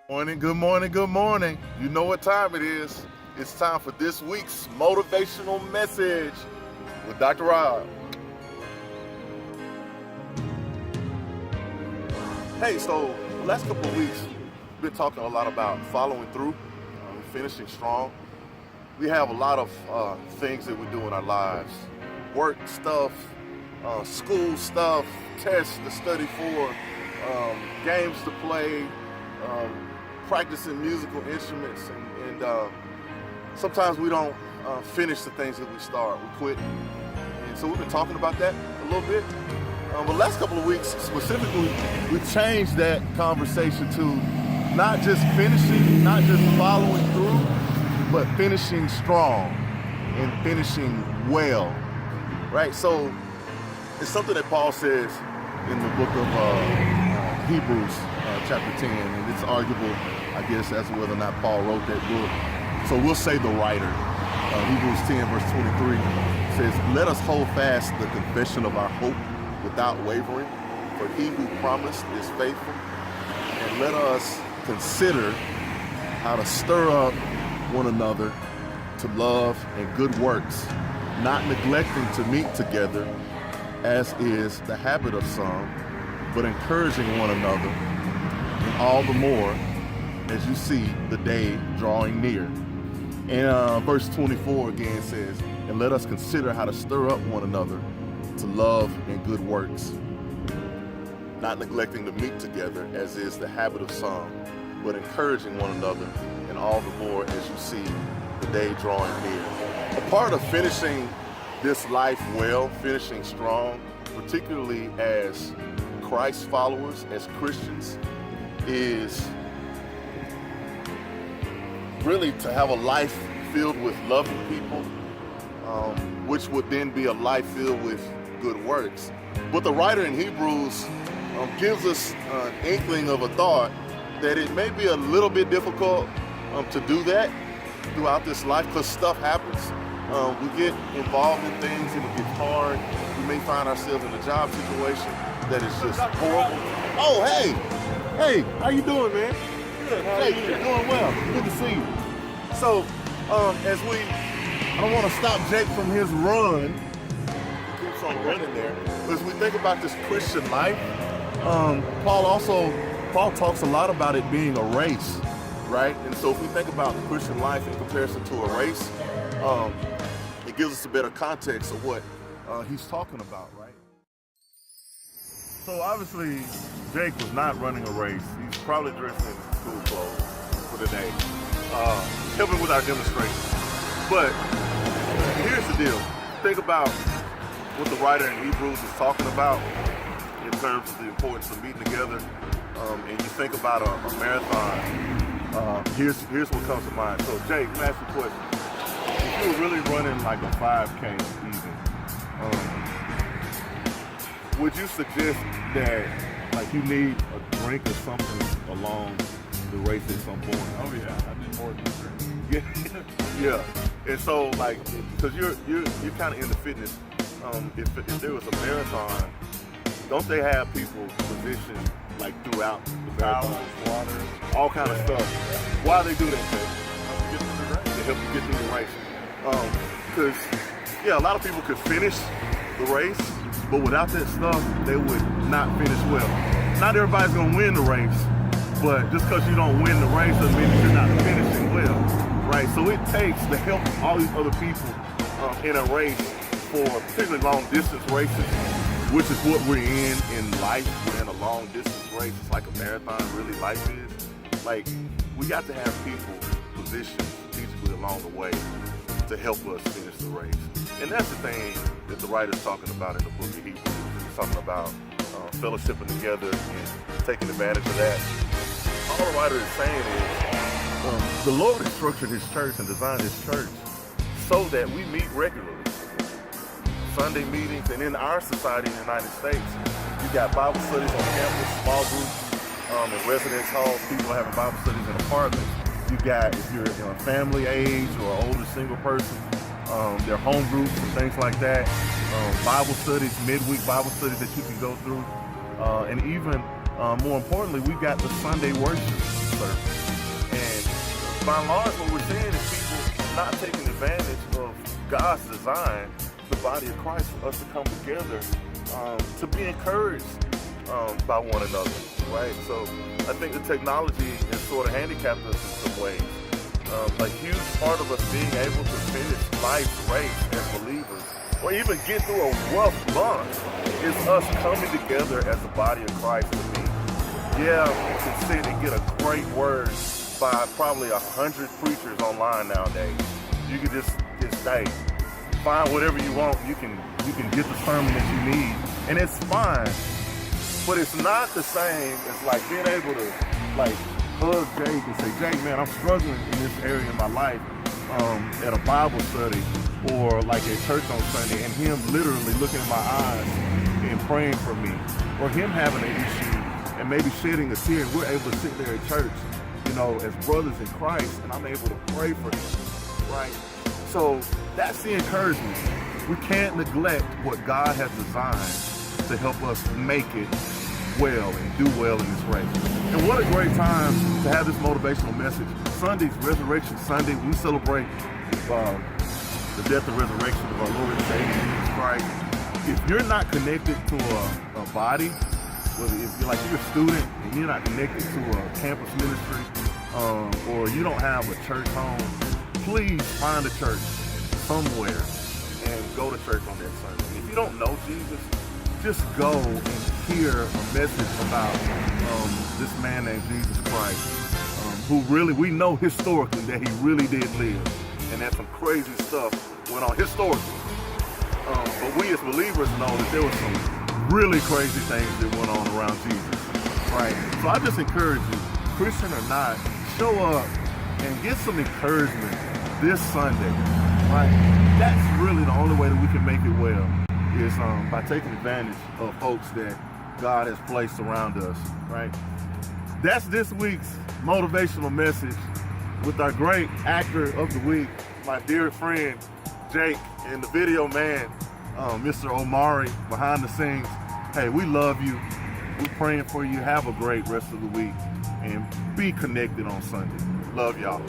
Morning, good morning, good morning. You know what time it is. It's time for this week's motivational message with Dr. Rob. Hey, so the last couple of weeks, we've been talking a lot about following through, finishing strong. We have a lot of things that we do in our lives. Work stuff, school stuff, tests to study for, games to play, practicing musical instruments, and sometimes we don't finish the things that we start. We quit. And so we've been talking about that a little bit. But the last couple of weeks specifically, we changed that conversation to not just finishing, not just following through, but finishing strong and finishing well, right? So it's something that Paul says in the book of Hebrews chapter 10, and it's arguable, I guess, as to whether or not Paul wrote that book. So we'll say the writer. Hebrews 10 verse 23 says, "Let us hold fast the confession of our hope without wavering, for he who promised is faithful. And let us consider how to stir up one another to love and good works, not neglecting to meet together, as is the habit of some, but encouraging one another, and all the more as you see the day drawing near." And verse 24 again says, "And let us consider how to stir up one another to love and good works, not neglecting to meet together, as is the habit of some, but encouraging one another, and all the more as you see the day drawing near." A part of finishing this life well, finishing strong, particularly as Christ followers, as Christians, is really to have a life filled with loving people, which would then be a life filled with good works. But the writer in Hebrews gives us an inkling of a thought that it may be a little bit difficult to do that throughout this life, because stuff happens. We get involved in things and it gets hard. We may find ourselves in a job situation that is just horrible. Oh, hey, how you doing, man? Good. Hey, you're doing well. Good to see you. So, I don't want to stop Jake from his run. He keeps on running there. But as we think about this Christian life, Paul talks a lot about it being a race, right? And so if we think about the Christian life in comparison to a race, it gives us a better context of what he's talking about, right? So obviously, Jake was not running a race. He's probably dressed in school clothes for the day, helping with our demonstration. But here's the deal. Think about what the writer in Hebrews is talking about in terms of the importance of meeting together, and you think about a marathon. Here's what comes to mind. So Jake, let me ask you a question. If you were really running like a 5K even, would you suggest that like you need a drink or something along the race at some point? Oh yeah, I need more than a drink. Yeah. And so like, because you're kind of into fitness. If there was a marathon, don't they have people positioned like throughout the marathon? Water, All kind of stuff. Why they do that, Jake? get to the race. To help you get through the race. Because, a lot of people could finish the race, but without that stuff, they would not finish well. Not everybody's going to win the race, but just because you don't win the race doesn't mean that you're not finishing well, right? So it takes the help of all these other people in a race, for particularly long distance races, which is what we're in life. We're in a long distance race. It's like a marathon, really life is. Like, we got to have people positioned strategically along the way to help us finish the race. And that's the thing that the writer's talking about in the book of Hebrews. He's talking about fellowshipping together and taking advantage of that. All the writer is saying is the Lord has structured his church and designed his church so that we meet regularly. Sunday meetings, and in our society in the United States, you got Bible studies on campus, small groups, in residence halls, people are having Bible studies in apartments. You got, if you're in a family age or an older single person, there are home groups and things like that, Bible studies, midweek Bible studies that you can go through. And even more importantly, we've got the Sunday worship. service. And by and large, what we're seeing is people not taking advantage of God's design, the body of Christ, for us to come together to be encouraged by one another, right? So I think the technology has sort of handicapped us in some ways. A huge part of us being able to finish life's race as believers, or even get through a rough month, is us coming together as the body of Christ to me. Yeah, you can sit and get a great word by probably 100 preachers online nowadays. You can just hey, find whatever you want. You can get the sermon that you need, and it's fine. But it's not the same as like being able to like hug Jake and say, Jake, man, I'm struggling in this area of my life at a Bible study or like at church on Sunday, and him literally looking in my eyes and praying for me, or him having an issue and maybe shedding a tear, and we're able to sit there at church, you know, as brothers in Christ, and I'm able to pray for him, right? So that's the encouragement. We can't neglect what God has designed to help us make it well and do well in this race. And what a great time to have this motivational message. Sunday's Resurrection Sunday. We celebrate the death and resurrection of our Lord and Savior Jesus Christ. If you're not connected to a body, whether if you're like you're a student and you're not connected to a campus ministry, or you don't have a church home, please find a church somewhere and go to church on that Sunday. If you don't know Jesus, just go and hear a message about this man named Jesus Christ, who really, we know historically that he really did live, and that some crazy stuff went on historically. But we as believers know that there was some really crazy things that went on around Jesus, right? So I just encourage you, Christian or not, show up and get some encouragement this Sunday, right? That's really the only way that we can make it well, is by taking advantage of folks that God has placed around us, right? That's this week's motivational message with our great actor of the week, my dear friend, Jake, and the video man, Mr. Omari, behind the scenes. Hey, we love you. We're praying for you. Have a great rest of the week, and be connected on Sunday. Love y'all.